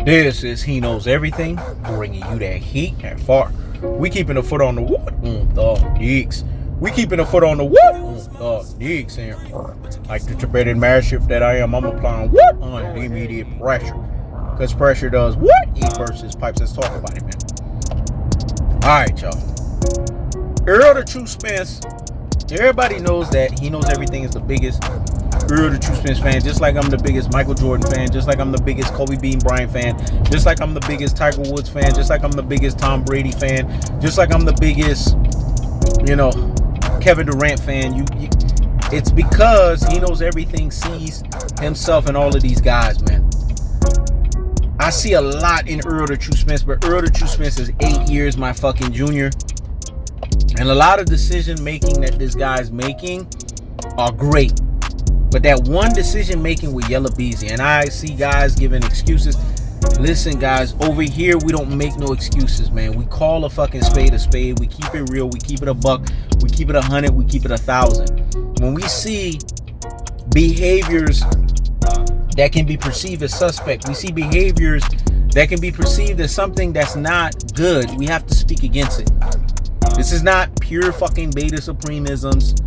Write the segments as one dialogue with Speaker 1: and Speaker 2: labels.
Speaker 1: This is He Knows Everything, bringing you that heat, that far. We keeping a foot on the what? The geeks. We keeping a foot on the what? The geeks. And like the Tibetan Mastiff that I am, I'm applying what? On immediate pressure. Because pressure does what? It bursts his pipes. Let's talk about it, man. Alright, y'all. Errol the True Spence. Everybody knows that He Knows Everything is the biggest Errol the True Spence fan, just like I'm the biggest Michael Jordan fan, just like I'm the biggest Kobe Bean Bryant fan, just like I'm the biggest Tiger Woods fan, just like I'm the biggest Tom Brady fan, just like I'm the biggest, Kevin Durant fan. It's because He Knows Everything sees himself in all of these guys, man. I see a lot in Errol the True Spence, but Errol the True Spence is 8 years my fucking junior. And a lot of decision making that this guy's making are great. But that one decision making with Yella Beezy, and I see guys giving excuses. Listen, guys, over here we don't make no excuses, man. We call a fucking spade a spade. We keep it real. We keep it a buck. We keep it 100. We keep it 1,000. When we see behaviors that can be perceived as suspect, we see behaviors that can be perceived as something that's not good, we have to speak against it. This is not pure fucking beta supremisms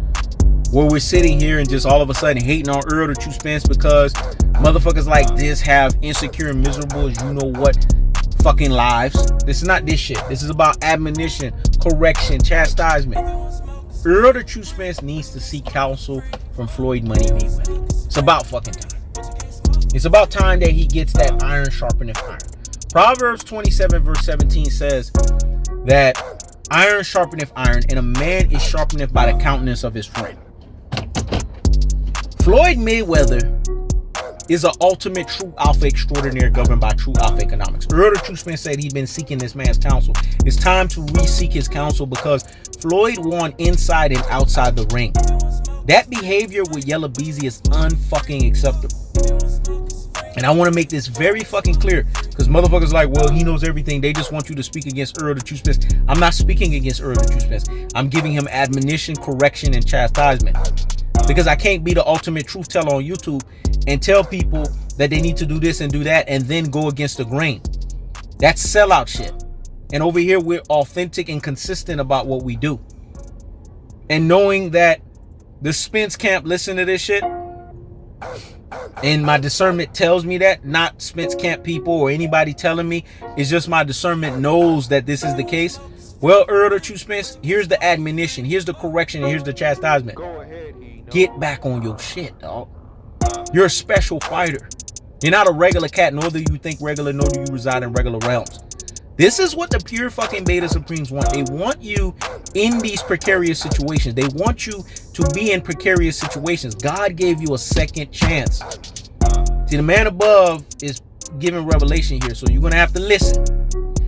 Speaker 1: where we're sitting here and just all of a sudden hating on Errol the True Spence because motherfuckers like this have insecure and miserable as you know what fucking lives. This is not this shit. This is about admonition, correction, chastisement. Errol the True Spence needs to seek counsel from Floyd Money Mayweather. It's about fucking time. It's about time that he gets that iron sharpeneth iron. Proverbs 27 verse 17 says that iron sharpeneth iron, and a man is sharpeneth by the countenance of his friend. Floyd Mayweather is an ultimate true alpha extraordinaire governed by true alpha economics. Errol the True Spence said he'd been seeking this man's counsel. It's time to re-seek his counsel because Floyd won inside and outside the ring. That behavior with Yella Beezy is unfucking acceptable. And I want to make this very fucking clear because motherfuckers like, well, He Knows Everything. They just want you to speak against Errol the True Spence. I'm not speaking against Errol the True Spence. I'm giving him admonition, correction, and chastisement. Because I can't be the ultimate truth teller on YouTube and tell people that they need to do this and do that and then go against the grain. That's sellout shit. And over here, we're authentic and consistent about what we do. And knowing that the Spence camp listen to this shit, and my discernment tells me that, not Spence camp people or anybody telling me, it's just my discernment knows that this is the case. Well, Errol the True Spence, here's the admonition, here's the correction, and here's the chastisement. Get back on your shit, dog. You're a special fighter. You're not a regular cat, nor do you think regular, nor do you reside in regular realms. This is what the pure fucking beta supremes want. They want you in these precarious situations. They want you to be in precarious situations. God gave you a second chance. See, the man above is giving revelation here, so you're going to have to listen.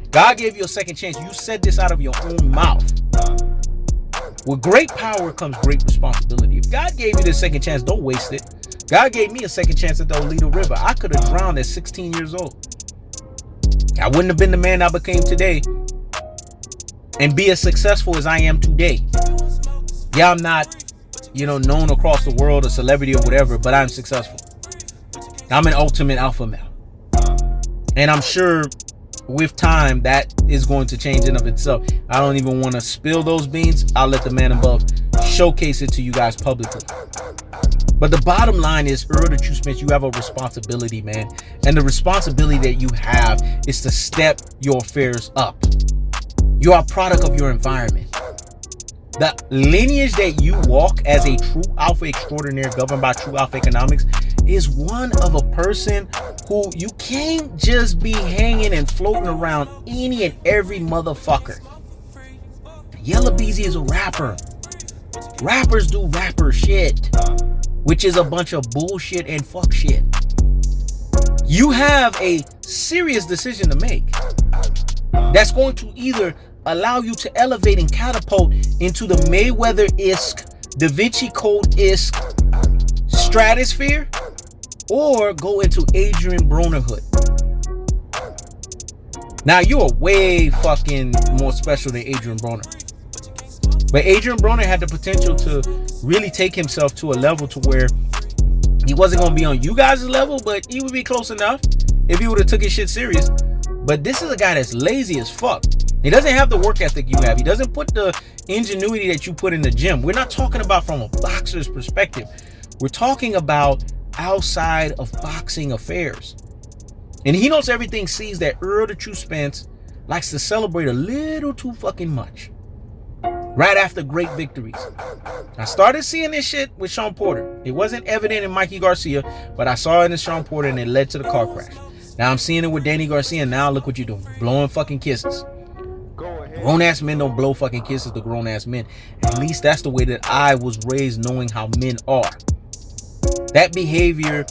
Speaker 1: God gave you a second chance. You said this out of your own mouth. With great power comes great responsibility. If God gave you this second chance, don't waste it. God gave me a second chance at the Olito River. I could have drowned at 16 years old. I wouldn't have been the man I became today and be as successful as I am today. Yeah, I'm not, known across the world, a celebrity or whatever, but I'm successful. I'm an ultimate alpha male. And I'm sure with time that is going to change in of itself. I don't even want to spill those beans. I'll let the man above showcase it to you guys publicly. But the bottom line is, Errol the True Spence, you have a responsibility, man. And the responsibility that you have is to step your affairs up. You are a product of your environment. The lineage that you walk as a true alpha extraordinaire governed by true alpha economics is one of a person who you can't just be hanging and floating around any and every motherfucker. Yella Beezy is a rapper. Rappers do rapper shit, which is a bunch of bullshit and fuck shit. You have a serious decision to make that's going to either allow you to elevate and catapult into the Mayweather-esque, Da Vinci Code-esque stratosphere, or go into Adrian Bronerhood. Now, you are way fucking more special than Adrian Broner. But Adrian Broner had the potential to really take himself to a level to where he wasn't going to be on you guys' level, but he would be close enough. if he would have took his shit serious. But this is a guy that's lazy as fuck. He doesn't have the work ethic you have. He doesn't put the ingenuity that you put in the gym. We're not talking about from a boxer's perspective. We're talking about outside of boxing affairs. And he knows everything, sees that Errol the True Spence likes to celebrate a little too fucking much right after great victories. I started seeing this shit with Sean Porter. It wasn't evident in Mikey Garcia, but I saw it in Sean Porter and it led to the car crash. Now I'm seeing it with Danny Garcia, and now look what you're doing. Blowing fucking kisses. Grown-ass men don't blow fucking kisses to grown-ass men. At least that's the way that I was raised, knowing how men are. That behavior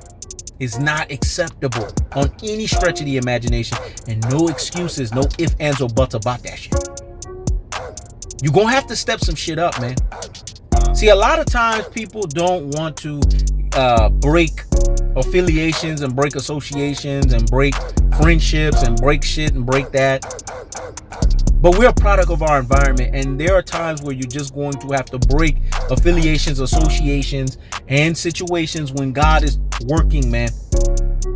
Speaker 1: is not acceptable on any stretch of the imagination, and no excuses, no ifs, ands, or buts about that shit. You're gonna have to step some shit up, man. See, a lot of times people don't want to break affiliations and break associations and break friendships and break shit and break that. But we're a product of our environment, and there are times where you're just going to have to break affiliations, associations, and situations when God is working, man.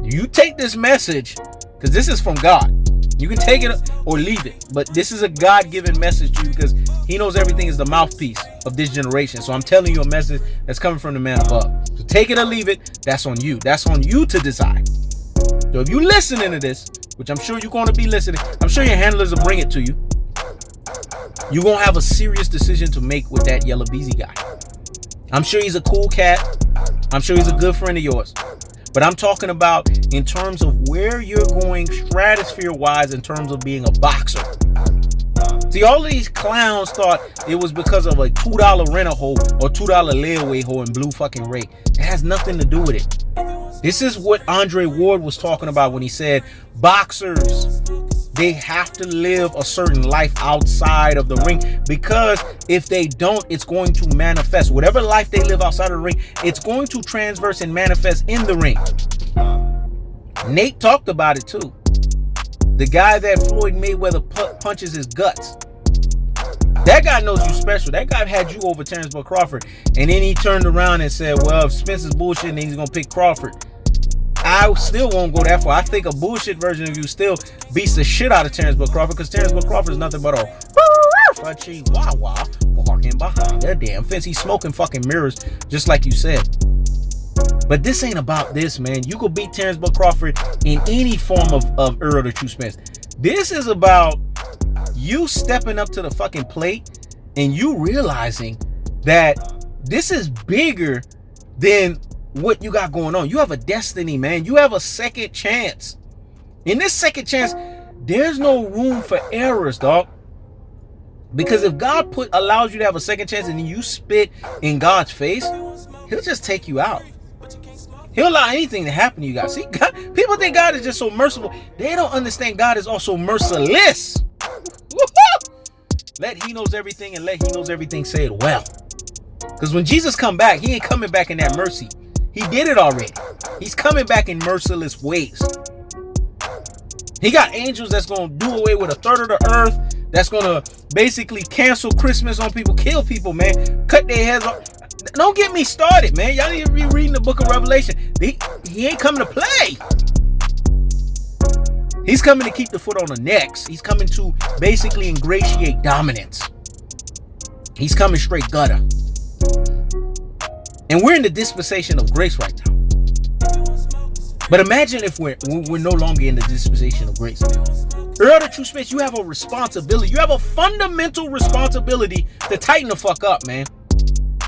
Speaker 1: You take this message, because this is from God. You can take it or leave it, but this is a God-given message to you, because he knows everything is the mouthpiece of this generation. So I'm telling you a message that's coming from the man above. So take it or leave it. That's on you. That's on you to decide. So if you're listening to this, which I'm sure you're going to be listening, I'm sure your handlers will bring it to you. You're going to have a serious decision to make with that Yella Beezy guy. I'm sure he's a cool cat. I'm sure he's a good friend of yours. But I'm talking about in terms of where you're going stratosphere-wise in terms of being a boxer. See, all of these clowns thought it was because of a $2 rent a hole or $2 layaway hole in Blue fucking Ray. It has nothing to do with it. This is what Andre Ward was talking about when he said boxers, they have to live a certain life outside of the ring, because if they don't, it's going to manifest. Whatever life they live outside of the ring, it's going to transverse and manifest in the ring. Nate talked about it too. The guy that Floyd Mayweather punches his guts. That guy knows you special. That guy had you over Terrence Crawford. And then he turned around and said, well, if Spence is bullshit, then he's going to pick Crawford. I still won't go that far. I think a bullshit version of you still beats the shit out of Terrence Crawford, because Terrence Crawford is nothing but a wah walking behind that damn fence. He's smoking fucking mirrors, just like you said. But this ain't about this, man. You could beat Terrence Crawford in any form of Errol the True Spence. This is about you stepping up to the fucking plate and you realizing that this is bigger than what you got going on. You have a destiny, man. You have a second chance. In this second chance, there's no room for errors, dog. Because if God allows you to have a second chance and then you spit in God's face, he'll just take you out. He'll allow anything to happen to you guys. See, God, people think God is just so merciful. They don't understand God is also merciless. Let he knows everything and let he knows everything say it well. Because when Jesus come back, he ain't coming back in that mercy. He did it already. He's coming back in merciless ways. He got angels that's going to do away with a third of the earth. That's going to basically cancel Christmas on people, kill people, man. Cut their heads off. Don't get me started, man. Y'all need to be reading the book of Revelation. He ain't coming to play. He's coming to keep the foot on the necks. He's coming to basically ingratiate dominance. He's coming straight gutter. And we're in the dispensation of grace right now. But imagine if we're no longer in the dispensation of grace. Errol the True Spence, you have a responsibility. You have a fundamental responsibility to tighten the fuck up, man.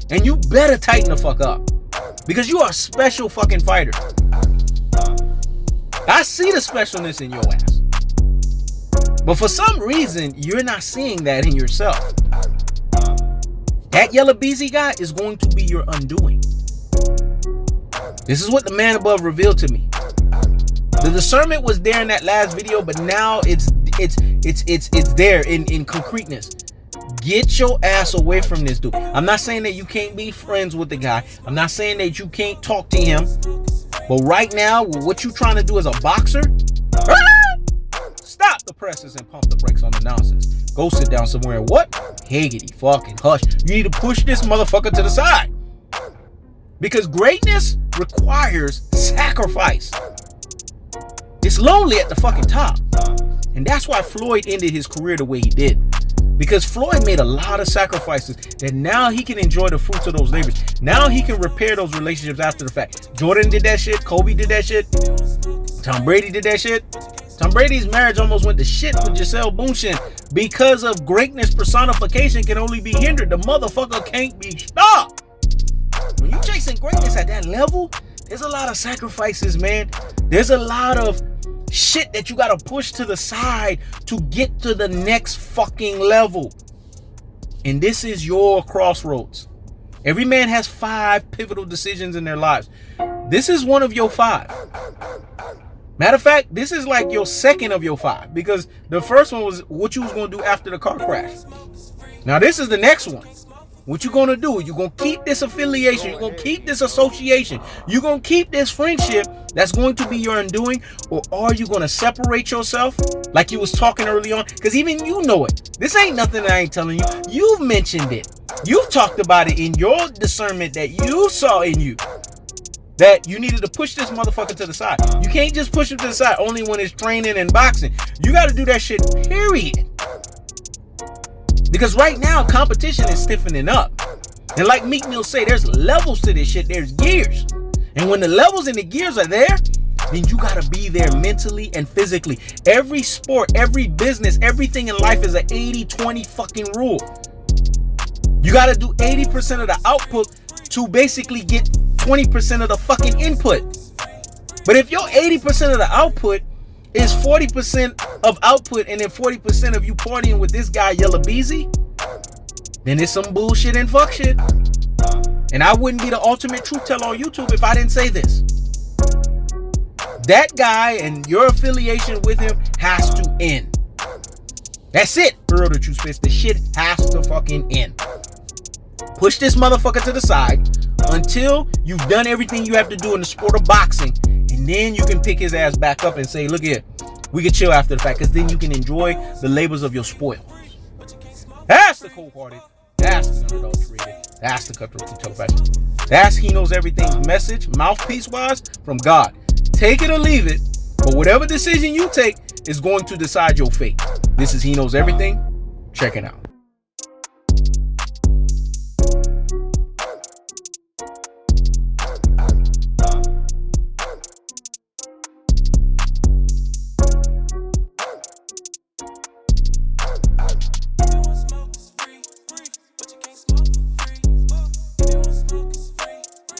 Speaker 1: And you better tighten the fuck up. Because you are a special fucking fighter. I see the specialness in your ass. But for some reason, you're not seeing that in yourself. That Yella Beezy guy is going to be your undoing. This is what the man above revealed to me. The discernment was there in that last video, but now it's there in concreteness. Get your ass away from this dude. I'm not saying that you can't be friends with the guy. I'm not saying that you can't talk to him. But right now, what you trying to do as a boxer, stop the presses and pump the brakes on the nonsense. Go sit down somewhere and what? Higgity fucking hush. You need to push this motherfucker to the side. Because greatness requires sacrifice. It's lonely at the fucking top. And that's why Floyd ended his career the way he did. Because Floyd made a lot of sacrifices that now he can enjoy the fruits of those labors. Now he can repair those relationships after the fact. Jordan did that shit. Kobe did that shit. Tom Brady did that shit. Tom Brady's marriage almost went to shit with Gisele Bündchen because of greatness personification can only be hindered. The motherfucker can't be stopped. When you chasing greatness at that level, there's a lot of sacrifices, man. There's a lot of shit that you gotta push to the side to get to the next fucking level. And this is your crossroads. Every man has 5 pivotal decisions in their lives. This is one of your 5. Matter of fact, this is like your second of your 5, because the first one was what you was gonna do after the car crash. Now this is the next one. What you gonna do? You gonna keep this affiliation, you're gonna keep this association, you're gonna keep this friendship that's going to be your undoing, or are you gonna separate yourself like you was talking early on? Because even you know it. This ain't nothing that I ain't telling you. You've mentioned it. You've talked about it in your discernment that you saw in you, that you needed to push this motherfucker to the side. You can't just push him to the side only when it's training and boxing. You got to do that shit, period. Because right now, competition is stiffening up. And like Meek Mill say, there's levels to this shit. There's gears. And when the levels and the gears are there, then you got to be there mentally and physically. Every sport, every business, everything in life is an 80-20 fucking rule. You got to do 80% of the output to basically get 20% of the fucking input. But if your 80% of the output is 40% of output and then 40% of you partying with this guy Yella Beezy, then it's some bullshit and fuck shit. And I wouldn't be the ultimate truth teller on YouTube if I didn't say this. That guy and your affiliation with him has to end. That's it, Errol the Truth Spence. The shit has to fucking end. Push this motherfucker to the side until you've done everything you have to do in the sport of boxing, and then you can pick his ass back up and say, look here, we can chill after the fact, because then you can enjoy the labors of your spoils. That's the cold-hearted, that's the unadulterated, that's the cutthroat to fashion. That's He Knows Everything's message, mouthpiece-wise, from God. Take it or leave it, but whatever decision you take is going to decide your fate. This is He Knows Everything. Check it out.